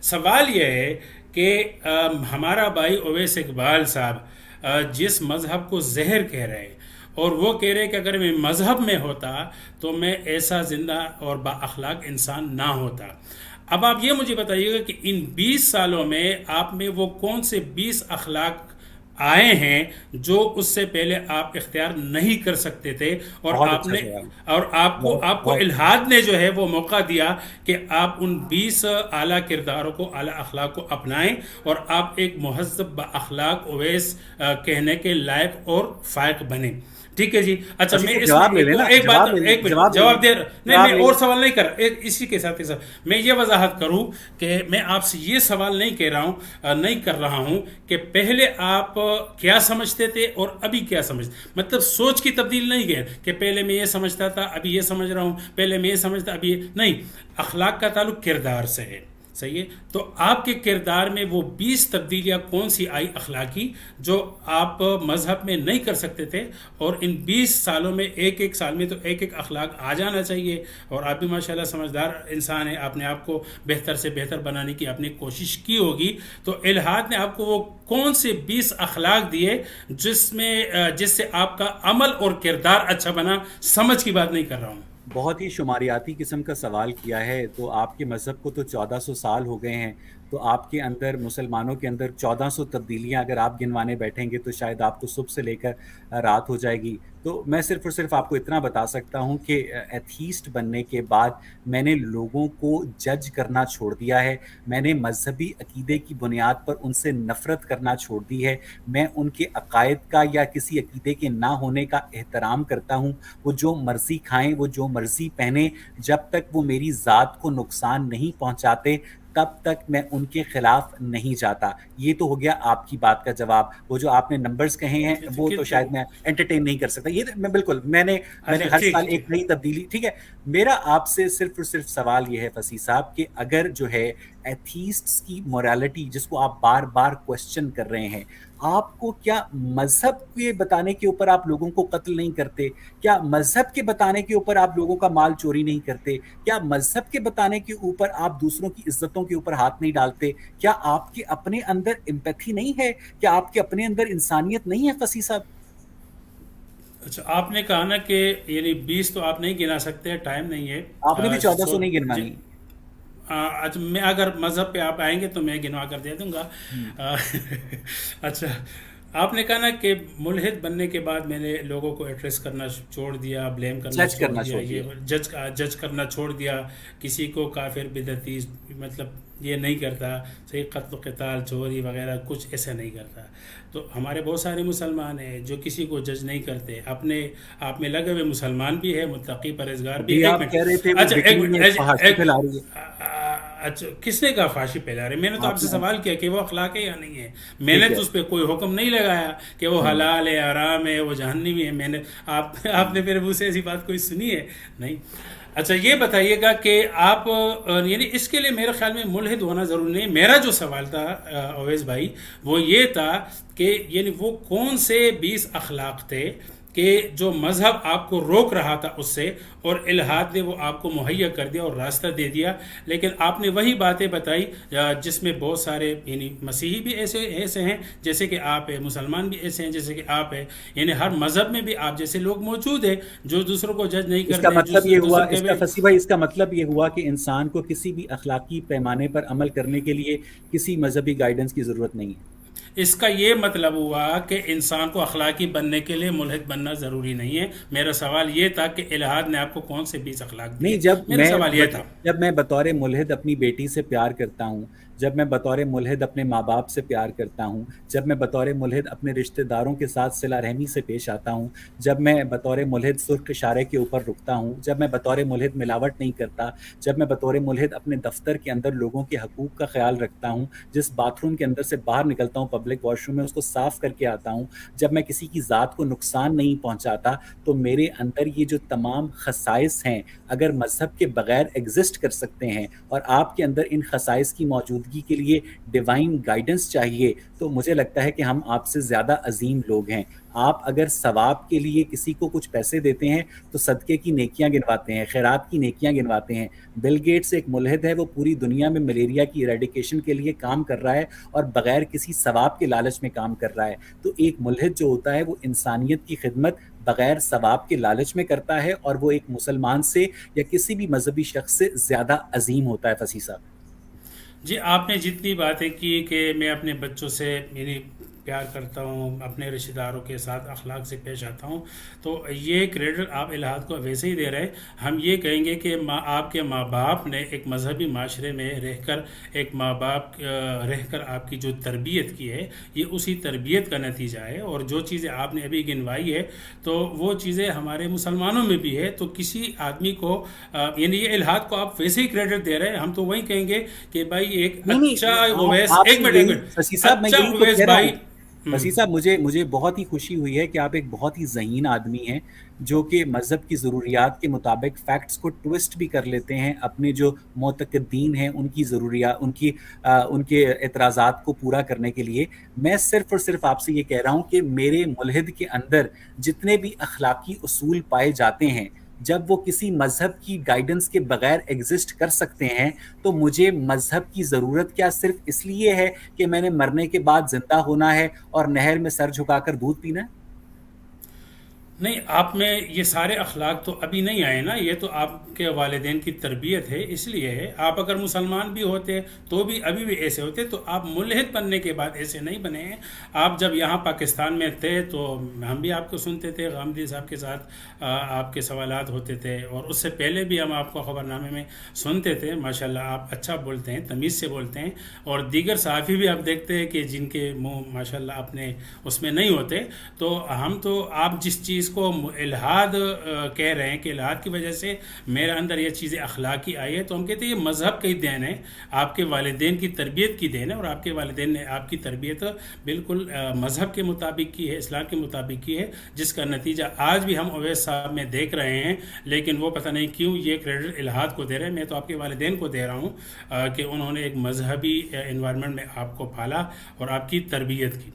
سوال یہ ہے کہ ہمارا بھائی اویس اقبال صاحب جس مذہب کو زہر کہہ رہے ہیں، اور وہ کہہ رہے کہ اگر میں مذہب میں ہوتا تو میں ایسا زندہ اور با اخلاق انسان نہ ہوتا۔ اب آپ یہ مجھے بتائیے گا کہ ان 20 سالوں میں آپ میں وہ کون سے 20 اخلاق آئے ہیں جو اس سے پہلے آپ اختیار نہیں کر سکتے تھے، اور بہت آپ اچھا نے سوال. اور آپ کو بہت. الہاد نے جو ہے وہ موقع دیا کہ آپ ان 20 اعلیٰ کرداروں کو، اعلیٰ اخلاق کو اپنائیں، اور آپ ایک مہذب با اخلاق اویس کہنے کے لائق اور فائق بنیں۔ ٹھیک ہے جی، اچھا اچھا میں تو اس میں جواب لے لینا، ایک بات، جواب لے لیں، ایک منٹ جواب لے لیں، جواب دے نہیں، جواب میں لے اور لیں. سوال نہیں کر رہا، اسی کے ساتھ میں یہ وضاحت کروں کہ میں آپ سے یہ سوال نہیں کہہ رہا ہوں، نہیں کر رہا ہوں کہ پہلے آپ کیا سمجھتے تھے اور ابھی کیا سمجھتے، مطلب سوچ کی تبدیل نہیں ہے کہ پہلے میں یہ سمجھتا تھا ابھی یہ سمجھ رہا ہوں، پہلے میں یہ سمجھتا ابھی یہ نہیں۔ اخلاق کا تعلق کردار سے ہے، صحیح ہے؟ تو آپ کے کردار میں وہ 20 تبدیلیاں کون سی آئی اخلاقی جو آپ مذہب میں نہیں کر سکتے تھے، اور ان 20 سالوں میں ایک ایک سال میں تو ایک ایک اخلاق آ جانا چاہیے، اور آپ بھی ماشاءاللہ سمجھدار انسان ہیں، آپ نے آپ کو بہتر سے بہتر بنانے کی آپ نے کوشش کی ہوگی، تو الہاد نے آپ کو وہ کون سے 20 اخلاق دیے جس سے آپ کا عمل اور کردار اچھا بنا؟ سمجھ کی بات نہیں کر رہا ہوں۔ بہت ہی شماریاتی قسم کا سوال کیا ہے. تو آپ کے مذہب کو تو 1400 سال ہو گئے ہیں، تو آپ کے اندر، مسلمانوں کے اندر 1400 تبدیلیاں اگر آپ گنوانے بیٹھیں گے تو شاید آپ کو صبح سے لے کر رات ہو جائے گی. تو میں صرف اور صرف آپ کو اتنا بتا سکتا ہوں کہ ایتھیسٹ بننے کے بعد میں نے لوگوں کو جج کرنا چھوڑ دیا ہے. میں نے مذہبی عقیدے کی بنیاد پر ان سے نفرت کرنا چھوڑ دی ہے. میں ان کے عقائد کا یا کسی عقیدے کے نہ ہونے کا احترام کرتا ہوں. وہ جو مرضی کھائیں، وہ جو مرضی پہنیں، جب تک وہ میری ذات کو نقصان نہیں پہنچاتے تب تک میں ان کے خلاف نہیں جاتا. یہ تو ہو گیا آپ کی بات کا جواب. وہ جو آپ نے نمبرز کہے ہیں وہ تو شاید میں انٹرٹین نہیں کر سکتا. یہ میں بالکل، میں نے اچھا ہر ٹھیک سال ٹھیک۔ ایک نئی تبدیلی. ٹھیک ہے. میرا آپ سے صرف اور صرف سوال یہ ہے فصیح صاحب کہ اگر جو ہے ایتھیسٹس کی موریلٹی جس کو آپ بار بار کوشچن کر رہے ہیں، آپ کو کیا مذہب کے بتانے کے اوپر آپ لوگوں کو قتل نہیں کرتے؟ کیا مذہب کے بتانے کے اوپر آپ لوگوں کا مال چوری نہیں کرتے؟ کیا مذہب کے بتانے کے اوپر آپ دوسروں کی عزتوں کے اوپر ہاتھ نہیں ڈالتے؟ کیا آپ کے اپنے اندر امپیتھی نہیں ہے؟ کیا آپ کے اپنے اندر انسانیت نہیں ہے فصیح صاحب؟ اچھا آپ نے کہا نا کہ یعنی 20 تو آپ نہیں گنا سکتے، ٹائم نہیں ہے۔ آپ نے بھی 1400 نہیں گنوانی. اچھا میں اگر مذہب پہ آپ آئیں گے تو میں گنوا کر دے دوں گا۔ آ، اچھا آپ نے کہا نا کہ ملحد بننے کے بعد میں نے لوگوں کو ایڈریس کرنا چھوڑ دیا، بلیم کرنا جج چھوڑ کرنا دیا، چھوڑ دیا. یہ جج کرنا چھوڑ دیا، کسی کو کافر بدعتی مطلب یہ نہیں کرتا، صحیح، قتل و قتال چوری وغیرہ کچھ ایسا نہیں کرتا۔ تو ہمارے بہت سارے مسلمان ہیں جو کسی کو جج نہیں کرتے، اپنے آپ میں لگے ہوئے مسلمان بھی ہے، متقی پرہیزگار بھی ابھی ہے۔ ایک آپ منٹ، کہہ رہے تھے وہ اچھا ایک بکنی منٹ، میں فحاشی پھیلا رہی ہے. اچھا کس نے کہا فحاشی پھیلا رہے؟ میں نے تو آپ آپ سے نے. سوال کیا کہ وہ اخلاق ہے یا نہیں ہے، میں نے ٹھیک ہے. تو اس پہ کوئی حکم نہیں لگایا کہ وہ حلال ہے، حرام ہے، وہ جہنمی ہے۔ میں نے آپ نے میرے منہ سے ایسی بات کوئی سنی ہے؟ نہیں۔ اچھا یہ بتائیے گا کہ آپ یعنی اس کے لیے میرے خیال میں ملحد ہونا ضروری نہیں۔ میرا جو سوال تھا اویس بھائی وہ یہ تھا کہ یعنی وہ کون سے 20 اخلاق تھے کہ جو مذہب آپ کو روک رہا تھا اس سے، اور الہاد نے وہ آپ کو مہیا کر دیا اور راستہ دے دیا، لیکن آپ نے وہی باتیں بتائی جس میں بہت سارے یعنی مسیحی بھی ایسے ہیں جیسے کہ آپ ہیں، مسلمان بھی ایسے ہیں جیسے کہ آپ ہیں، یعنی ہر مذہب میں بھی آپ جیسے لوگ موجود ہیں جو دوسروں کو جج نہیں اس کا کرتے ہیں، مطلب یہ ہوا، دوسروں کے اس کا فصیح بھائی، اس کا مطلب یہ ہوا کہ انسان کو کسی بھی اخلاقی پیمانے پر عمل کرنے کے لیے کسی مذہبی گائیڈنس کی ضرورت نہیں ہے. اس کا یہ مطلب ہوا کہ انسان کو اخلاقی بننے کے لیے ملحد بننا ضروری نہیں ہے۔ میرا سوال یہ تھا کہ الہاد نے آپ کو کون سے 20 اخلاق نہیں، دیے، میرا سوال یہ تھا۔ جب میں بطور ملحد اپنی بیٹی سے پیار کرتا ہوں، جب میں بطور ملحد اپنے ماں باپ سے پیار کرتا ہوں، جب میں بطور ملحد اپنے رشتہ داروں کے ساتھ صلہ رحمی سے پیش آتا ہوں، جب میں بطور ملحد سرخ اشارے کے اوپر رکتا ہوں، جب میں بطور ملحد ملاوٹ نہیں کرتا، جب میں بطور ملحد اپنے دفتر کے اندر لوگوں کے حقوق کا خیال رکھتا ہوں، جس باتھ روم کے اندر سے باہر نکلتا ہوں پبلک واش روم میں اس کو صاف کر کے آتا ہوں، جب میں کسی کی ذات کو نقصان نہیں پہنچاتا، تو میرے اندر یہ جو تمام خصائص ہیں اگر مذہب کے بغیر ایگزسٹ کر سکتے ہیں، اور آپ کے اندر ان خصائص کی موجودگی کے لیے ڈیوائن گائیڈنس چاہیے، تو مجھے لگتا ہے کہ ہم آپ سے زیادہ عظیم لوگ ہیں. آپ اگر ثواب کے لیے کسی کو کچھ پیسے دیتے ہیں تو صدقے کی نیکیاں گنواتے ہیں، خیرات کی نیکیاں گنواتے ہیں۔ بل گیٹس ایک ملحد ہے، وہ پوری دنیا میں ملیریا کی ایریڈیکیشن کے لیے کام کر رہا ہے اور بغیر کسی ثواب کے لالچ میں کام کر رہا ہے۔ تو ایک ملحد جو ہوتا ہے وہ انسانیت کی خدمت بغیر ثواب کے لالچ میں کرتا ہے، اور وہ ایک مسلمان سے یا کسی بھی مذہبی شخص سے زیادہ عظیم ہوتا ہے۔ فصیح صاحب، جی، آپ نے جتنی باتیں کی کہ میں اپنے بچوں سے یعنی پیار کرتا ہوں، اپنے رشتہ داروں کے ساتھ اخلاق سے پیش آتا ہوں، تو یہ کریڈٹ آپ الہاد کو ویسے ہی دے رہے ہیں۔ ہم یہ کہیں گے کہ آپ کے ماں باپ نے ایک مذہبی معاشرے میں رہ کر، ایک ماں باپ رہ کر آپ کی جو تربیت کی ہے، یہ اسی تربیت کا نتیجہ ہے۔ اور جو چیزیں آپ نے ابھی گنوائی ہے تو وہ چیزیں ہمارے مسلمانوں میں بھی ہے، تو کسی آدمی کو یعنی یہ الہاد کو آپ ویسے ہی کریڈٹ دے رہے ہیں۔ ہم تو وہی کہیں گے کہ بھائی ایک نہیں اچھا نہیں، اویس، آپ ایک سے منٹ ایک یہی منٹ، فصیح صاحب میں اچھا یہی تو اویس کہہ رہا بھائی، ہوں۔ فصیح صاحب، مجھے بہت ہی خوشی ہوئی ہے کہ آپ ایک بہت ہی ذہین آدمی ہیں، جو کہ مذہب کی ضروریات کے مطابق فیکٹس کو ٹوسٹ بھی کر لیتے ہیں، اپنے جو معتقدین ہیں ان کی ضروریات، ان کے اعتراضات کو پورا کرنے کے لیے۔ میں صرف اور صرف آپ سے یہ کہہ رہا ہوں کہ میرے ملحد کے اندر جتنے بھی اخلاقی اصول پائے جاتے ہیں، جب وہ کسی مذہب کی گائیڈنس کے بغیر ایگزسٹ کر سکتے ہیں، تو مجھے مذہب کی ضرورت کیا صرف اس لیے ہے کہ میں نے مرنے کے بعد زندہ ہونا ہے اور نہر میں سر جھکا کر دودھ پینا ہے؟ نہیں، آپ میں یہ سارے اخلاق تو ابھی نہیں آئے نا، یہ تو آپ کے والدین کی تربیت ہے، اس لیے ہے۔ آپ اگر مسلمان بھی ہوتے تو بھی ابھی بھی ایسے ہوتے، تو آپ ملحد بننے کے بعد ایسے نہیں بنے ہیں۔ آپ جب یہاں پاکستان میں تھے تو ہم بھی آپ کو سنتے تھے، غامدی صاحب کے ساتھ آپ کے سوالات ہوتے تھے، اور اس سے پہلے بھی ہم آپ کو خبر نامے میں سنتے تھے۔ ماشاءاللہ آپ اچھا بولتے ہیں، تمیز سے بولتے ہیں، اور دیگر صحافی بھی آپ دیکھتے ہیں کہ جن کے منہ ماشاءاللہ اپنے اس میں نہیں ہوتے۔ تو ہم تو آپ جس چیز کو الہاد کہہ رہے ہیں کہ الہاد کی وجہ سے میرے اندر یہ چیزیں اخلاقی آئی ہے، تو ہم کہتے ہیں یہ مذہب کا ہی دین ہے، آپ کے والدین کی تربیت کی دین ہے، اور آپ کے والدین نے آپ کی تربیت بالکل مذہب کے مطابق کی ہے، اسلام کے مطابق کی ہے، جس کا نتیجہ آج بھی ہم اویس صاحب میں دیکھ رہے ہیں۔ لیکن وہ پتہ نہیں کیوں یہ کریڈٹ الہاد کو دے رہے ہیں۔ میں تو آپ کے والدین کو دے رہا ہوں کہ انہوں نے ایک مذہبی انوائرمنٹ میں آپ کو پالا اور آپ کی تربیت کی۔